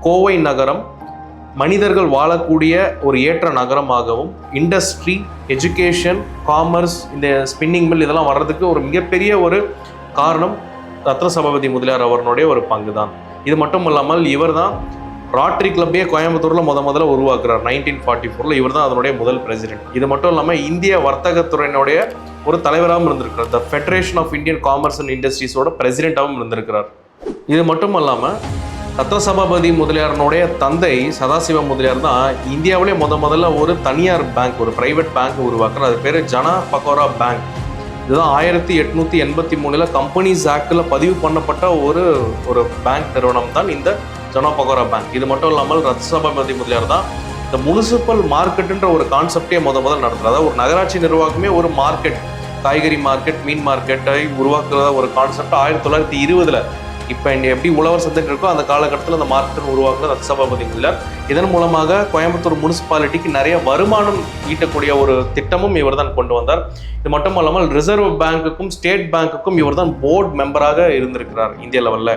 கோவை நகரம் மனிதர்கள் வாழக்கூடிய ஒரு ஏற்ற நகரமாகவும், இண்டஸ்ட்ரி, எஜுகேஷன், காமர்ஸ், இந்த ஸ்பின்னிங் மில் இதெல்லாம் வர்றதுக்கு ஒரு மிகப்பெரிய ஒரு காரணம் ரத்ன சபாபதி முதலியார் அவர்களுடைய ஒரு பங்கு தான். இது மட்டும் இல்லாமல் இவர் தான் ராட்ரி கிளப்பையே கோயம்புத்தூரில் முதல்ல உருவாக்குறார். 1944 இவர் தான் அதனுடைய முதல் பிரசிடென்ட். இது மட்டும் இல்லாமல் இந்திய வர்த்தகத்துறையினுடைய ஒரு தலைவராகவும் இருந்திருக்கிறார். The federation of Indian commerce and இண்டஸ்ட்ரீஸோட பிரசிடென்ட்டாகவும் இருந்திருக்கிறார். இது மட்டும் இல்லாமல் ரத்ன சபாபதி முதலியாரனுடைய தந்தை சதாசிவ முதலியார் தான் இந்தியாவிலே முதல்ல ஒரு தனியார் பேங்க், ஒரு பிரைவேட் பேங்க் உருவாக்குறார். அது பேர் ஜனா பகோரா பேங்க். இதுதான் 1883 கம்பெனிஸ் ஆக்டில் பதிவு பண்ணப்பட்ட ஒரு பேங்க் நிறுவனம் தான் இந்த ஜனா பகோரா பேங்க். இது மட்டும் இல்லாமல் ரத்ன சபாபதி முதலியார் தான் இந்த முனிசிபல் மார்க்கெட்டுன்ற ஒரு கான்செப்டே முதல்ல நடத்துறது. அதாவது ஒரு நகராட்சி நிர்வாகமே ஒரு மார்க்கெட், காய்கறி மார்க்கெட், மீன் மார்க்கெட்டை உருவாக்குறத ஒரு கான்செப்ட் 1920 இப்போ எப்படி உழவர் சந்தைகள் இருக்கோ அந்த காலகட்டத்தில் அந்த மார்க்கெட் உருவாக்குறது ரத்ன சபாபதி முதலியார். இதன் மூலமாக கோயம்புத்தூர் முனிசிபாலிட்டிக்கு நிறைய வருமானம் ஈட்டக்கூடிய ஒரு திட்டமும் இவர் தான் கொண்டு வந்தார். இது மட்டும் இல்லாமல் ரிசர்வ் பேங்க்குக்கும் ஸ்டேட் பேங்க்குக்கும் இவர் தான் போர்டு மெம்பராக இருந்திருக்கிறார் இந்திய லெவலில்.